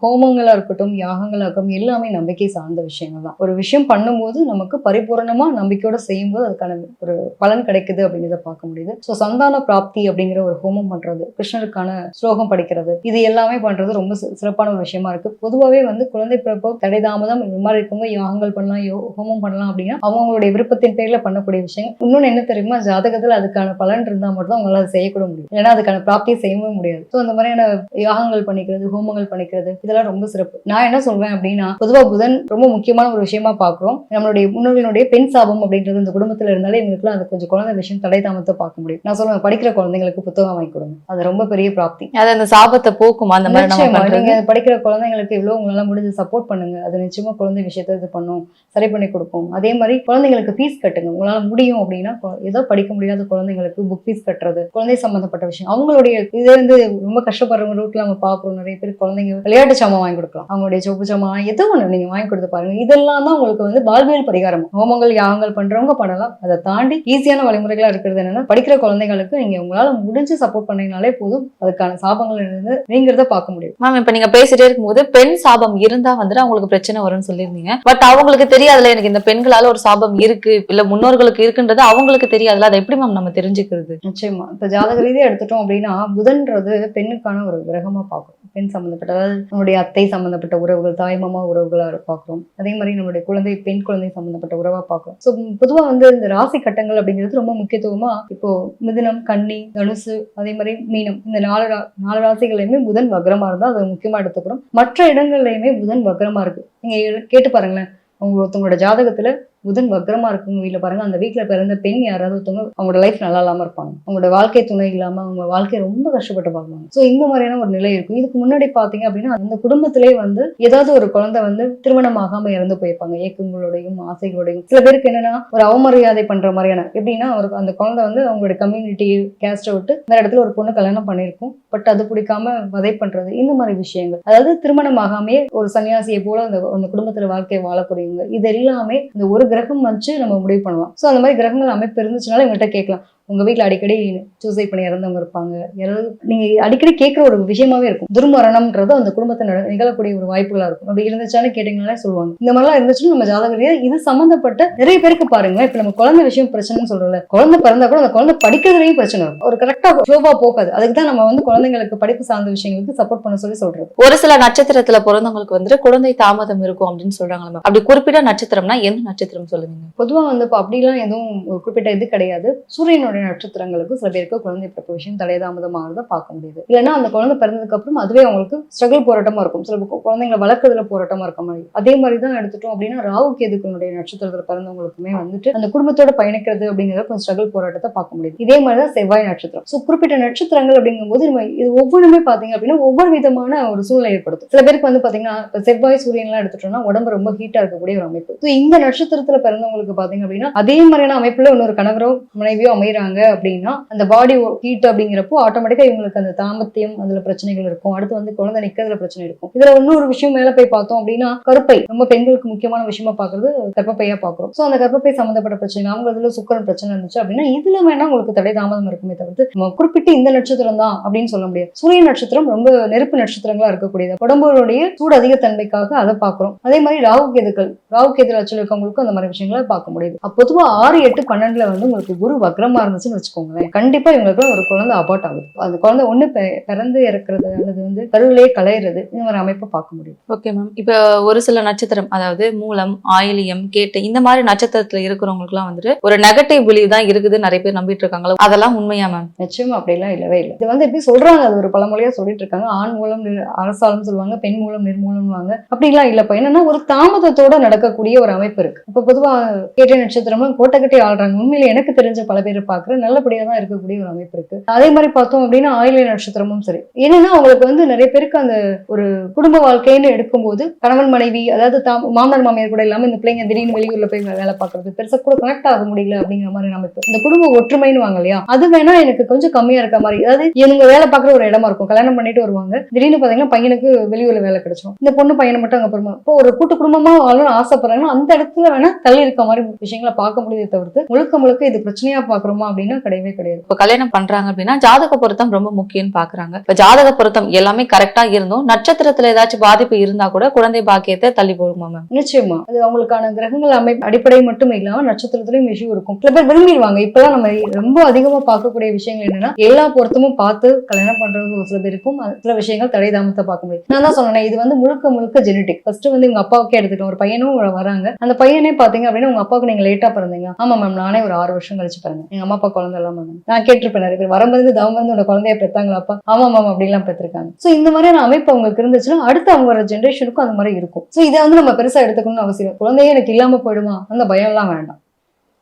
ஹோமங்களா இருக்கட்டும், யாகங்களா இருக்கட்டும், எல்லாமே நம்பிக்கை சார்ந்த விஷயங்கள் தான். ஒரு விஷயம் பண்ணும்போது நமக்கு பரிபூரணமா நம்பிக்கையோட செய்யும்போது அதுக்கான ஒரு பலன் கிடைக்குது அப்படிங்கிறத பார்க்க முடியுது. ஸோ சந்தான பிராப்தி அப்படிங்கிற ஒரு ஹோமம் பண்றது, கிருஷ்ணருக்கான ஸ்லோகம் படிக்கிறது, இது எல்லாமே பண்றது ரொம்ப சிறப்பான ஒரு விஷயமா இருக்கு. பொதுவாகவே வந்து குழந்தை பிறப்பு தடை தாமதம் இந்த மாதிரி இருக்கவங்க யாகங்கள் பண்ணலாம், ஹோமம் பண்ணலாம் அப்படின்னா அவங்களுடைய விருப்பத்தின் பேர்ல பண்ணக்கூடிய விஷயங்கள். இன்னொன்னு என்ன தெரியுமா, ஜாதகத்துல அதுக்கான பலன் இருந்தா மட்டும் தான் அவங்களால அதை செய்யக்கூட முடியும், ஏன்னா அதுக்கான பிராப்தியை செய்யவே முடியாது. ஸோ அந்த மாதிரியான யாகங்கள் பண்ணிக்கிறது, ஹோமங்கள் பண்ணிக்கிறது, இதெல்லாம் ரொம்ப சிறப்பு. நான் என்ன சொல்வேன் அப்படின்னா, பொதுவா புதன் ரொம்ப முக்கியமான ஒரு விஷயமா பாக்குறோம். நம்மளுடைய முன்னோர்களுடைய பெண் சாபம் அப்படின்றது இந்த குடும்பத்துல இருந்தாலே இவங்களுக்குலாம் அது கொஞ்சம் குழந்தை விஷயம் தடை தாமத்தை பார்க்க முடியும். நான் சொல்லுவேன், படிக்கிற குழந்தைங்களுக்கு புத்தகம் வாங்கி கொடுங்க, அது ரொம்ப பெரிய பிராப்தி. அது அந்த சாபத்தை போக்குமா அந்த மாதிரி நம்ம நிச்சயமா பண்றது? நீங்க படிக்கிற குழந்தைங்களுக்கு எவ்வளவு உங்களால முடிஞ்சு சப்போர்ட் பண்ணுங்க, அது நிச்சயமா குழந்தை விஷயத்த இது பண்ணும், சரி பண்ணி கொடுக்கும். அதே மாதிரி குழந்தைங்களுக்கு ஃபீஸ் கட்டுங்க, உங்களால முடியும் அப்படின்னா. ஏதோ படிக்க முடியாத குழந்தைங்களுக்கு புக் ஃபீஸ் கட்டுறது, குழந்தை சம்பந்தப்பட்ட விஷயம். அவங்களுடைய இது வந்து ரொம்ப கஷ்டப்படுறவங்க ரூட்ல நம்ம பாக்குறோம். நிறைய பேர் குழந்தைங்க விளையாட்டு சாமான் வாங்கி கொடுக்கலாம், அவங்களுடைய சொப்பு சாமான் ஏதோ ஒண்ணு நீங்க வாங்கி கொடுத்து பாருங்க. இதெல்லாம் தான் உங்களுக்கு வந்து வாழ்வியல் பரிகாரம். ஹோமங்கள் யாகங்கள் பண்றவங்க பண்ணலாம். அதை தாண்டி ஈஸியான வழிமுறைகளா இருக்கிறது என்னன்னா, படிக்கிற குழந்தைங்களுக்கு நீங்க உங்களால முடிஞ்சு சப்போர்ட் பண்ணீங்கனாலே போதும், அதுக்கான சாபங்கள் இருந்து நீங்கிறத பார்க்க முடியும். மேம் இப்ப நீங்க பேசிட்டே இருக்கும்போது பெண் சாபம் இருந்தா வந்துட்டு அவங்களுக்கு பிரச்சனை வரும்னு சொல்லியிருந்தீங்க. பட் அவங்களுக்கு தெரியாதுல எனக்கு இந்த பெண்களால ஒரு சாபம் இருக்கு இல்ல முன்னோர்களுக்கு இருக்குன்றது அவங்களுக்கு தெரியாதுல, அதை எப்படி மேம் நம்ம தெரிஞ்சுக்கிறது? நிச்சயமா இப்ப ஜாதக ரீதியா எடுத்துட்டோம் அப்படின்னா, புதன்றது பெண்ணுக்கான ஒரு கிரகமா பார்க்கும். பெண் சம்பந்தப்பட்ட, அதாவது நம்மளுடைய அத்தை சம்பந்தப்பட்ட உறவுகள், தாய் மாமா உறவுகளா பார்க்கிறோம். அதே மாதிரி நம்மளுடைய குழந்தை, பெண் குழந்தை சம்பந்தப்பட்ட உறவா பார்க்கிறோம். ஸோ பொதுவா வந்து இந்த ராசி கட்டங்கள் அப்படிங்கிறது ரொம்ப முக்கியத்துவமா இப்போ மிதுனம், கன்னி, தனுசு, அதே மாதிரி மீனம், இந்த நாலு ராசிகளையுமே புதன் வக்ரமா இருந்தா அதை முக்கியமா எடுத்துக்கிறோம். மற்ற இடங்கள்லயுமே புதன் வக்ரமா இருக்கு. நீங்க கேட்டு பாருங்களேன், ஒருத்தவங்களோட ஜாதகத்துல புதன் வக்ரமா இருக்குங்க வீட்டுல பாருங்க, அந்த வீட்டுல பிறந்த பெண் யாராவது ஒருத்தவங்க அவங்களோட லைஃப் நல்லா இல்லாம இருப்பாங்க, அவங்களோட வாழ்க்கை துணை இல்லாம அவங்க வாழ்க்கையை ரொம்ப கஷ்டப்பட்டு பார்ப்பாங்க. சோ இந்த மாதிரியான ஒரு நிலை இருக்கும். இதுக்கு முன்னாடி பாத்தீங்க அப்படின்னா, அந்த குடும்பத்திலே வந்து ஏதாவது ஒரு குழந்தை வந்து திருமணம் ஆகாம இறந்து போயிருப்பாங்க, ஏக்கங்களோடையும் ஆசைகளோடையும். சில பேருக்கு என்னன்னா ஒரு அவமரியாதை பண்ற மாதிரியான, எப்படின்னா அவருக்கு அந்த குழந்தை வந்து அவங்களோட கம்யூனிட்டி கேஸ்ட விட்டு வேற இடத்துல ஒரு பொண்ணு கல்யாணம் பண்ணிருக்கும், பட் அது பிடிக்காம வதை பண்றது, இந்த மாதிரி விஷயங்கள். அதாவது திருமணம் ஆகாமே ஒரு சன்னியாசியை போல அந்த குடும்பத்துல வாழ்க்கையை வாழக்கூடியவங்க. இது எல்லாமே இந்த ஒரு கிரகம் வச்சு நம்ம முடிவு பண்ணலாம். சோ அந்த மாதிரி கிரகங்கள் அமைப்பு இருந்துச்சுனால இவங்கள்ட்ட கேட்கலாம், உங்க வீட்டுல அடிக்கடி சூசைட் பண்ணி இறந்தவங்க இருப்பாங்க, யாராவது நீங்க அடிக்கடி கேட்கிற ஒரு விஷயமாவே இருக்கும். துர்மரணம்ன்றது அந்த குடும்பத்தை நிகழக்கூடிய ஒரு வாய்ப்புகளா இருக்கும். அப்படி இருந்துச்சானு கேட்டீங்கன்னாலே சொல்லுவாங்க. இந்த மாதிரிலாம் இருந்துச்சுன்னு நம்ம ஜாதகரியா இது சம்பந்தப்பட்ட நிறைய பேருக்கு பாருங்க. இப்ப நம்ம குழந்தை விஷயம் பிரச்சனைன்னு சொல்றோம்ல, குழந்தை பிறந்தா கூட அந்த குழந்தை படிக்கிறதுலயும் பிரச்சனை இருக்கும், ஒரு கரெக்டா ஃப்ளோவா போகாது. அதுக்கு தான் நம்ம வந்து குழந்தைங்களுக்கு படிப்பு சார்ந்த விஷயங்களுக்கு சப்போர்ட் பண்ண சொல்றது. ஒரு சில நட்சத்திரத்துல பிறந்தவங்களுக்கு வந்து குழந்தை தாமதம் இருக்கும் அப்படின்னு சொல்றாங்க. அப்படி குறிப்பிட்ட நட்சத்திரம்னா எந்த நட்சத்திரம் சொல்லுவீங்க? பொதுவா வந்து இப்போ அப்படிலாம் எதுவும் குறிப்பிட்ட இது கிடையாது. சூரியனோட நட்சத்திரங்களுக்கு சில பேருக்கு குழந்தை பிறப்பு விஷயம் தடைதாமதமாகறத பார்க்க முடியுது. இல்லைன்னா அந்த குழந்தை பிறந்ததுக்கு அப்புறம் அதுவே அவங்களுக்கு ஸ்ட்ரகிள் போராட்டமா இருக்கும். சில குழந்தைங்களை வளர்க்கறதுல போராட்டமா இருக்க மாதிரி. அதே மாதிரி தான் எடுத்துட்டோம் அப்படின்னா, ராகு கேதுக்களுடைய நட்சத்திரத்துல பிறந்தவங்களுக்குமே வந்துட்டு அந்த குடும்பத்தோட பயணிக்கிறது அப்படிங்கிறத கொஞ்சம் ஸ்ட்ரகிள் போராட்டத்தை பார்க்க முடியுது. இதே மாதிரிதான் செவ்வாய் நட்சத்திரம். ஸோ குறிப்பிட்ட நட்சத்திரங்கள் அப்படிங்கும்போது நம்ம இது ஒவ்வொன்றுமே பாத்தீங்க அப்படின்னா ஒவ்வொரு விதமான ஒரு சூழ்நிலை ஏற்படுத்தும். சில பேருக்கு வந்து பாத்தீங்கன்னா செவ்வாய் சூரியன்லாம் எடுத்துட்டோம்னா உடம்பு ரொம்ப ஹீட்டா இருக்கக்கூடிய ஒரு அமைப்பு. ஸோ இந்த நட்சத்திரத்துல பிறந்தவங்களுக்கு பாத்தீங்க அப்படின்னா அதே மாதிரியான அமைப்புல இன்னொரு கணவரோ மனைவியோ அமைகிறாங்க அப்படின்னா அந்த பாடி ஹீட் அப்படிங்கிறப்போ ஆட்டோமேட்டிக்கா இவங்களுக்கு அந்த தாம்பத்தியம் அதுல பிரச்சனைகள் இருக்கும். அடுத்து வந்து குழந்தை நிக்கிறதுல பிரச்சனை இருக்கும். இதுல இன்னொரு விஷயம் மேல போய் பார்த்தோம் அப்படின்னா, கருப்பை ரொம்ப பெண்களுக்கு முக்கியமான விஷயமா பாக்குறது கர்ப்பப்பையா பாக்குறோம். சோ அந்த கர்ப்பப்பை சம்பந்தப்பட்ட பிரச்சனை, அவங்க இதுல சுக்கரன் பிரச்சனை இருந்துச்சு அப்படின்னா இதுல வேணா உங்களுக்கு தடை தாமதம் இருக்குமே தவிர்த்து நம்ம குறிப்பிட்டு இந்த நட்சத்திரம் தான் அப்படின்னு சொல்ல முடியாது. சூரிய நட்சத்திரம் ரொம்ப நெருப்பு நட்சத்திரங்களா இருக்கக்கூடியது. உடம்புடைய சூடு அதிக தன்மைக்காக அதை பாக்குறோம். அதே மாதிரி ராகு கேது லட்சம் இருக்கவங்களுக்கும் அந்த மாதிரி விஷயங்களை பார்க்க முடியுது. பொதுவா 6, 8, 12 வந்து உங்களுக்கு குரு வக்ரமா இருந்துச்சுன்னு வச்சுக்கோங்களேன், கண்டிப்பா இவங்களுக்கு ஒரு குழந்தை அபார்ட் ஆகுது. அந்த குழந்தை ஒண்ணு பிறந்து இறக்குறது அல்லது வந்து கருவிலே களையிறது, இந்த மாதிரி அமைப்பை பார்க்க முடியும். Okay ma'am. இப்ப ஒரு சில நட்சத்திரம், அதாவது மூலம், ஆயிலியம், கேட்டை, இந்த மாதிரி நட்சத்திரத்துல இருக்கிறவங்களுக்கு எல்லாம் வந்துட்டு ஒரு நெகட்டிவ் பிலீவ் தான் இருக்குது நிறைய பேர் நம்பிட்டு இருக்காங்களா, அதெல்லாம் உண்மையா மேம்? நிச்சயமா அப்படிலாம் இல்லவே இல்லை. இது வந்து எப்படி சொல்றாங்க, அது ஒரு பழமொழியா சொல்லிட்டு இருக்காங்க, ஆண் மூலம் அரசாலம் சொல்லுவாங்க, பெண் மூலம் நிர்மூலம்வாங்க. அப்படிலாம் இல்லப்பா. என்னன்னா ஒரு தாமதத்தோட நடக்கக்கூடிய ஒரு அமைப்பு இருக்கு. இப்ப பொதுவா கேட்டை நட்சத்திரம்லாம் கோட்டை கட்டி ஆள்றாங்க. உண்மையில எனக்கு தெரிஞ்ச பல பேர் பாக்குற நல்லபடியா தான் இருக்கக்கூடிய ஒரு அமைப்பு இருக்கு. அதே மாதிரி பார்த்தோம் அப்படின்னா ஆயிலிய நட்சத்திரமும் சரி. என்னன்னா அவங்களுக்கு வந்து நிறைய பேருக்கு அந்த ஒரு குடும்ப வாழ்க்கைன்னு எடுக்கும்போது கணவன் மனைவி, அதாவது மாமனார் மாமியார் கூட இல்லாம இந்த பிள்ளைங்க திடீர்னு வெளியூர்ல போய் வேலை பார்க்கறது, பெருசா கூட கனெக்ட் ஆக முடியல அப்படிங்கிற மாதிரி அமைப்பு. இந்த குடும்ப ஒற்றுமைன்னு வாங்க இல்லையா, அது வேணா எனக்கு கொஞ்சம் கம்மியா இருக்க மாதிரி. அதாவது இவங்க வேலை பார்க்குற ஒரு இடமா இருக்கும், கல்யாணம் பண்ணிட்டு வருவாங்க, திடீர்னு பாத்தீங்கன்னா பையனுக்கு வெளியூர்ல வேலை கிடைச்சிடும், இந்த பொண்ணு பையனை மட்டும் அங்க போறோமா, இப்போ ஒரு கூட்டு குடும்பமா வாழணும்னு ஆசைப்படுறாங்கன்னா அந்த இடத்துல வேணா தள்ளி இருக்க மாதிரி விஷயங்களை பார்க்க முடியுது தவிர்த்து முழுக்க இது பிரச்சனையா பாக்குறோமா அப்படின்னா கிடையவே கிடையாது. இப்ப கல்யாணம் பண்றாங்க அப்படின்னா ஜாதக பொருத்தம் ரொம்ப முக்கியம்னு பாக்குறாங்க. இப்ப ஜாதக பொருத்தம் எல்லாமே கரெக்டா இருந்தும் நட்சத்திரத்துல ஏதாச்சும் பாதிப்பு இருந்தா கூட குழந்தை பாக்கியத்தை தள்ளி போடுமா மேம்? நிச்சயமா அது அவங்களுக்கான கிரகங்கள் அடிப்படை மட்டும் இல்லாம நட்சத்திரத்திலயும் இஷ்யூ இருக்கும். சில பேர் விரும்பிடுவாங்க. இப்பெல்லாம் நம்ம ரொம்ப அதிகமா பார்க்கக்கூடிய விஷயங்கள் என்னன்னா எல்லா பொருத்தமும் பார்த்து கல்யாணம் பண்றது ஒரு சில பேருக்கும், சில விஷயங்கள் தடை தாமத்தை பார்க்க முடியும். நான் தான் சொன்னேன், இது வந்து முழுக்க ஜெனடிக். ஃபர்ஸ்ட் வந்து உங்க அப்பாவுக்கே எடுத்துட்டோம், ஒரு பையனும் வராங்க, அந்த பையனே பாத்தீங்க அப்படின்னா உங்க அப்பாவுக்கு நீங்க லேட்டா பிறந்தீங்க, ஆமா மேம் நானே ஒரு 6 வருஷம் கழிச்சு பிறந்தேன், எங்க அம்மா அப்பா குழந்தை எல்லாம் பண்ணாங்க. நான் கேட்டிருப்பேன் நிறைய பேர் வரும்போது தவம் வந்து உங்க குழந்தைய பெத்தாங்களாப்பா, ஆமா மாமா அப்படிலாம் பெற்றிருக்காங்க. சோ இந்த மாதிரியான அமைப்பு அவங்களுக்கு இருந்துச்சுன்னா அடுத்து அவங்க வர ஜென்ரேஷனுக்கும் அந்த மாதிரி இருக்கும். சோ இதை வந்து நம்ம பெருசா எடுத்துக்கணும்னு அவசியம். குழந்தையே எனக்கு இல்லாம போயிடுமா அந்த பயம் எல்லாம் வேண்டாம்.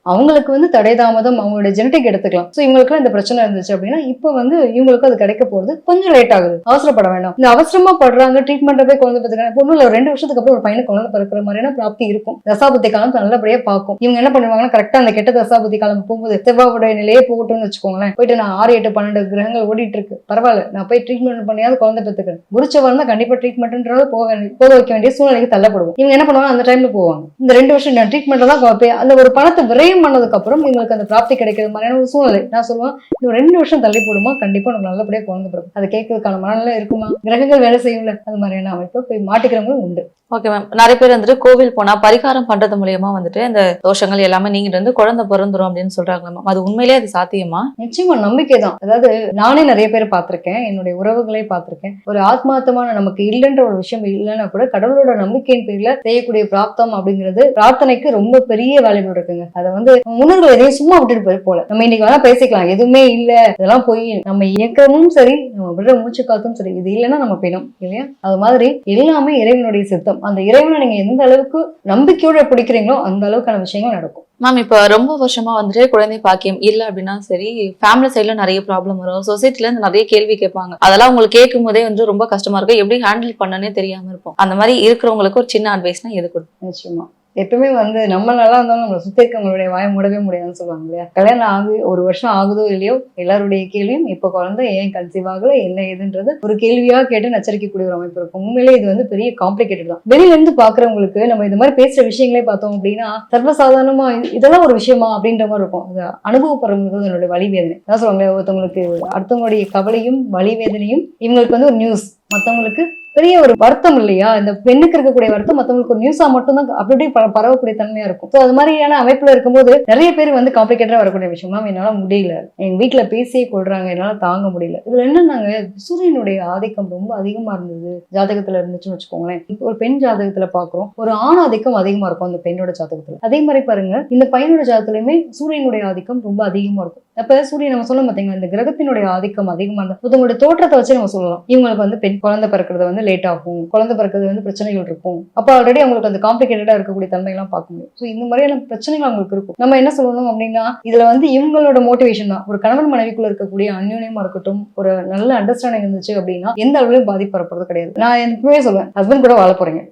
அவங்களுக்கு வந்து தடை தாமதம் அவங்களோட ஜெனட்டிக் எடுத்துக்கலாம். ஸோ இவங்களுக்குலாம் இந்த பிரச்சனை இருந்துச்சு அப்படின்னா இப்போ வந்து இவங்களுக்கு அது கிடைக்க போறது கொஞ்சம் லேட் ஆகுது. அவசரப்பட வேண்டாம். இந்த அவசரமா படுறாங்க ட்ரீட்மெண்ட்டை போய் குழந்தை பெற்றுக்காங்க. பொண்ணு இல்லை 2 வருஷத்துக்கு அப்புறம் ஒரு பையனுக்கு குழந்தை பிறக்கிற மாதிரியான பிராப்தி இருக்கும். தசாபுத்தி காலம் நல்லபடியா பார்க்கும். இவங்க என்ன பண்ணுவாங்கன்னா கரெக்டா அந்த கெட்ட தசாபுத்தி காலம் போகும்போது செவ்வாவுடைய நிலையே போகட்டும்னு வச்சுக்கோங்களேன். போயிட்டு நான் 6, 8, 12 கிரகங்கள் ஓடிட்டு இருக்கு, பரவாயில்ல நான் போய் ட்ரீட்மெண்ட் பண்ணியாவது குழந்தை பெற்றுக்கிறேன். குருச்சவரம் தான் கண்டிப்பா ட்ரீட்மெண்ட்ன்றது போக வைக்க வேண்டிய சூழ்நிலைக்கு தள்ளப்படுவோம். இவங்க என்ன பண்ணுவாங்க அந்த டைம்ல போவாங்க. இந்த 2 வருஷம் நான் ட்ரீட்மெண்ட் தான் அந்த ஒரு பணத்தை விரயம் பண்ணதுக்கு அப்புறம் உங்களுக்கு அந்த பிராப்தி கிடைக்கிற மாதிரியான ஒரு சூழ்நிலை. நான் சொல்லுவேன் இன்னும் 2 வருஷம் தள்ளி போடுமா, கண்டிப்பா நமக்கு நல்லபடியா குழந்தை பிறக்கும். அதை கேட்கறதுக்கான மனநிலை இருக்குமா, கிரகங்கள் வேலை செய்யும்ல, அது மாதிரியான அமைப்பு போய் மாட்டிக்கிறவங்களும் உண்டு. Okay ma'am. நிறைய பேர் வந்துட்டு கோவில் போனா பரிகாரம் பண்றது மூலியமா வந்துட்டு இந்த தோஷங்கள் எல்லாமே நீங்க வந்து குழந்தை பிறந்துரும் அப்படின்னு சொல்றாங்க மேம். அது உண்மையிலேயே அது சாத்தியமா? நிச்சயமா நம்பிக்கை தான். அதாவது நானே நிறைய பேர் பார்த்திருக்கேன், என்னுடைய உறவுகளை பார்த்திருக்கேன். ஒரு ஆத்மார்த்தமான நமக்கு இல்லைன்ற ஒரு விஷயம் இல்லைன்னா கூட கடவுளோட நம்பிக்கையின் பேர்ல செய்யக்கூடிய பிராப்தம் அப்படிங்கிறது பிரார்த்தனைக்கு ரொம்ப பெரிய வேல்யூபிள் இருக்குங்க. அதை வந்து முன்னோர்கள் எதையும் சும்மா விட்டுட்டு போல நம்ம இன்னைக்கு வேணா பேசிக்கலாம், எதுவுமே இல்ல இதெல்லாம் போய் நம்ம இயக்கமும் சரி நம்ம விடுற மூச்சு காத்தும் சரி இது இல்லைன்னா நம்ம பெணும் இல்லையா. அது மாதிரி எல்லாமே இறைவனுடைய சித்தம். அந்த இறைவனை நீங்க எந்த அளவுக்கு நம்பிக்கையோட பிடிக்கிறீங்களோ அந்த அளவுக்கான விஷயங்கள் நடக்கும். மேம் இப்ப ரொம்ப வருஷமா வந்துட்டு குழந்தை பாக்கியம் இல்ல அப்படின்னா சரி, ஃபேமிலி சைட்ல நிறைய ப்ராப்ளம் வரும், சொசைட்டில இருந்து நிறைய கேள்வி கேட்பாங்க. அதெல்லாம் உங்களுக்கு கேட்கும் போதே வந்து ரொம்ப கஷ்டமா இருக்கும், எப்படி ஹேண்டில் பண்ணனே தெரியாம இருக்கும். அந்த மாதிரி இருக்கிறவங்களுக்கு ஒரு சின்ன அட்வைஸ்னா எது கொடுக்கும்? நிச்சயமா எப்பவுமே வந்து நம்ம நல்லா இருந்தாலும் நம்மளை சுத்தி இருக்கவங்களுடைய வாயை மூடவே முடியாதுன்னு சொல்லுவாங்க இல்லையா. கல்யாணம் ஆகி 1 வருஷம் ஆகுதோ இல்லையோ எல்லாருடைய கேள்வியும் இப்ப குழந்தை ஏன் கன்சீவ் ஆகல என்ன ஏதுன்றது ஒரு கேள்வியா கேட்டு நச்சரிக்கக்கூடிய ஒரு அமைப்பு இருக்கும். உண்மையிலே இது வந்து பெரிய காம்ப்ளிகேட்டட் தான். வெளியில இருந்து பாக்குறவங்களுக்கு நம்ம இந்த மாதிரி பேசுற விஷயங்களே பார்த்தோம் அப்படின்னா சர்வசாதாரணமா இதெல்லாம் ஒரு விஷயமா அப்படின்ற மாதிரி இருக்கும். அது அனுபவப்படுறது என்னுடைய வலி வேதனை தான் சொல்லுவாங்க. ஒருத்தவங்களுக்கு அடுத்தவங்களுடைய கவலையும் வலி வேதனையும் இவங்களுக்கு வந்து ஒரு நியூஸ், மற்றவங்களுக்கு பெரிய ஒரு வருத்தம் இல்லையா. இந்த பெண்ணுக்கு இருக்கக்கூடிய வருத்தம் மற்றவங்களுக்கு ஒரு நியூஸா மட்டும்தான் அப்படி பரவக்கூடிய தன்மையா இருக்கும். ஸோ அது மாதிரியான அமைப்புல இருக்கும்போது நிறைய பேர் வந்து காம்ப்ளிகேட்டடா வரக்கூடிய விஷயம். மேம் என்னால முடியல, எங்க வீட்டுல பேசியே கொள்றாங்க, என்னால தாங்க முடியல. இதுல என்னன்னாங்க சூரியனுடைய ஆதிக்கம் ரொம்ப அதிகமா இருந்தது ஜாதகத்துல இருந்துச்சுன்னு வச்சுக்கோங்களேன். ஒரு பெண் ஜாதகத்துல பாக்குறோம் ஒரு ஆண் ஆதிக்கம் அதிகமா இருக்கும் அந்த பெண்ணோட ஜாதகத்துல. அதே மாதிரி பாருங்க இந்த பையனோட ஜாதகத்திலுமே சூரியனுடைய ஆதிக்கம் ரொம்ப அதிகமா இருக்கும். அப்ப சூரியன் நம்ம சொல்ல பாத்தீங்கன்னா இந்த கிரகத்தினுடைய ஆதிக்கம் அதிகமா இருந்தா ஒருத்தவங்களுடைய தோற்றத்தை வச்சு நம்ம சொல்லலாம் இவங்களுக்கு வந்து பெண் குழந்தை பிறக்கிறது வந்து லேட் ஆகும், குழந்தை பிறக்கிறது வந்து பிரச்சனைகள் இருக்கும். அப்ப ஆல்ரெடி அவங்களுக்கு அந்த காம்ப்ளிகேட்டடா இருக்கக்கூடிய தன்மை எல்லாம் பார்க்க முடியும். ஸோ இந்த மாதிரியான பிரச்சனைகள் அவங்களுக்கு இருக்கும். நம்ம என்ன சொல்லணும் அப்படின்னா இதுல வந்து இவங்களோட மோட்டிவேஷன் தான். ஒரு கணவன் மனைவிக்குள்ள இருக்கக்கூடிய அந்யோன்யமா இருக்கட்டும், ஒரு நல்ல அண்டர்ஸ்டாண்டிங் இருந்துச்சு அப்படின்னா எந்த அளவுலையும் பாதிப்பு வரப்படுறது கிடையாது. நான் எப்பவுமே சொல்லுவேன் ஹஸ்பண்ட் கூட வாழ போறீங்க,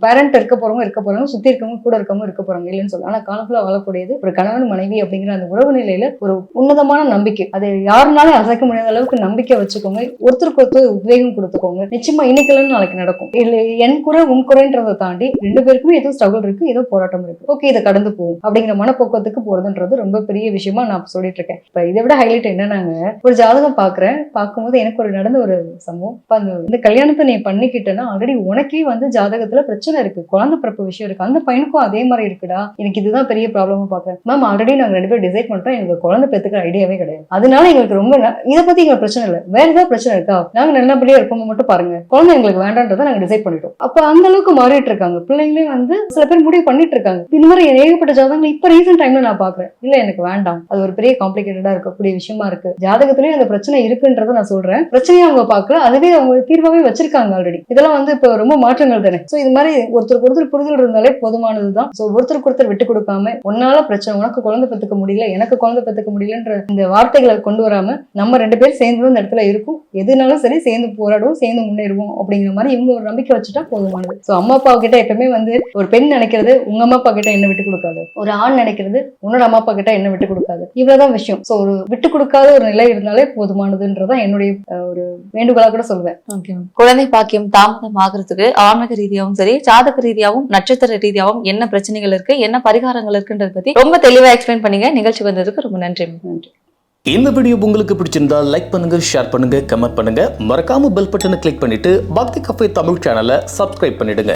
பேரண்ட் இருக்க போறவங்க சுத்தி இருக்கவங்க கூட இருக்கவங்க இருக்க போறாங்க இல்லைன்னு சொல்லலாம். ஆனா காலத்துல வாழக்கூடியது ஒரு கணவன் மனைவி அப்படிங்கிற அந்த உறவு நிலையில ஒரு உன்னதமான நம்பிக்கை, அதை யாருனாலும் அசைக்க முடியாத அளவுக்கு நம்பிக்கை வச்சுக்கோங்க. ஒருத்தருக்கு ஒருத்தர் உத்வேகம் கொடுத்துக்கோங்க. நிச்சயமா இன்னைக்கு நாளைக்கு நடக்கும். இல்ல என் குறை உன் குறைன்றதை தாண்டி 2 பேருக்குமே ஏதோ ஸ்ட்ரகிள் இருக்கு, ஏதோ போராட்டம் இருக்கு, ஓகே இதை கடந்து போகும் அப்படிங்கிற மனப்போக்கத்துக்கு போறதுன்றது ரொம்ப பெரிய விஷயமா நான் சொல்லிட்டு இருக்கேன். இப்ப இதை விட ஹைலைட் என்னன்னாங்க ஒரு ஜாதகம் பார்க்கும்போது எனக்கு ஒரு நடந்த ஒரு சம்பவம். இந்த கல்யாணத்தை நீ பண்ணிக்கிட்டேன்னா ஆல்ரெடி உனக்கே வந்து ஜாதகத்துல பிரச்சனை இருக்கு, குழந்தை பிறப்பு விஷயம் இருக்கு, அந்த பையனுக்கும் அதே மாதிரி இருக்குடா, எனக்கு இதுதான் பெரிய ப்ராப்ளமா பாக்குறேன். மேம் ஆல்ரெடி நாங்க 2 பேரும் டிசைட் பண்ணிட்டோம், எனக்கு குழந்தை பெற்றுக்கிற ஐடியாவே கிடையாது, அதனால எங்களுக்கு ரொம்ப இதை பத்தி எங்களுக்கு பிரச்சனை இல்லை, வேற ஏதாவது பிரச்சனை இருக்கா, நாங்க நல்லபடியா இருப்போம் மட்டும் பாருங்க, குழந்தை எங்களுக்கு வேண்டான்றதை நாங்க டிசைட் பண்ணிட்டோம். அப்ப அந்த அளவுக்கு மாறிட்டு இருக்காங்க பிள்ளைங்களே வந்து சில பேர் முடிவு பண்ணிட்டு இருக்காங்க. இந்த மாதிரி ஏகப்பட்ட ஜாதகங்கள் இப்ப ரீசெண்ட் டைம்ல நான் பாக்குறேன். இல்ல எனக்கு வேண்டாம், அது ஒரு பெரிய காம்ப்ளிகேட்டடா இருக்கக்கூடிய விஷயமா இருக்கு, ஜாதகத்திலயும் அந்த பிரச்சனை இருக்குன்றத நான் சொல்றேன். பிரச்சனையை அவங்க பார்க்கல, அதுவே அவங்க தீர்வாவே வச்சிருக்காங்க ஆல்ரெடி. இதெல்லாம் வந்து இப்ப ரொம்ப மாற்றங்கள் தானே. சோ இது மாதிரி ஒருத்தருக்கு ஒருத்தர் புரிதல் இருந்தாலே போதுமானதுதான். சோ ஒருத்தருக்கு ஒருத்தர் விட்டு கொடுக்காம உன்னால பிரச்சனை, உனக்கு குழந்தை பெற்றுக்க முடியல எனக்கு குழந்தை பெற்றுக்க முடியலன்ற இந்த வார்த்தைகளை கொண்டு வராம நம்ம 2 பேரும் சேர்ந்து இந்த இடத்துல இருக்கும், எதுனாலும் சரி சேர்ந்து போராடுவோம், சேர்ந்து முன்னேறுவோம் அப்படிங்கிற மாதிரி இவங்க ஒரு நம்பிக்கை வச்சுட்டா போதுமானது. சோ அம்மா அப்பா கிட்ட எப்பவுமே வந்து ஒரு பெண் நினைக்கிறது உங்க அம்மா அப்பா கிட்ட என்ன விட்டு கொடுக்காது, ஒரு ஆண் நினைக்கிறது உன்னோட அம்மா அப்பா கிட்ட என்ன விட்டு கொடுக்காது, இவ்வளவுதான் விஷயம். சோ ஒரு விட்டு கொடுக்காத ஒரு நிலை இருந்தாலே போதுமானதுன்றதான் என்னுடைய ஒரு வேண்டுகோளா கூட சொல்வேன். குழந்தை பாக்கியம் தாமதம் ஆகிறதுக்கு ஆன்மீக ரீதியாகவும் சரி ஜாதக ரீதியாகவும் நட்சத்திர ரீதியாகவும் என்ன பிரச்சனைகள் இருக்கு, என்ன பரிகாரங்கள் இருக்குன்றத பத்தி ரொம்ப தெளிவா எக்ஸ்பிளைன் பண்ணீங்க. நிகழ்ச்சி வந்ததுக்கு ரொம்ப நன்றி. இந்த வீடியோ உங்களுக்கு பிடிச்சிருந்தா லைக் பண்ணுங்க, ஷேர் பண்ணுங்க, கமெண்ட் பண்ணுங்க. மறக்காம பெல் பட்டனை கிளிக் பண்ணிட்டு பக்தி கஃபே தமிழ் சேனலை சப்ஸ்கிரைப் பண்ணிடுங்க.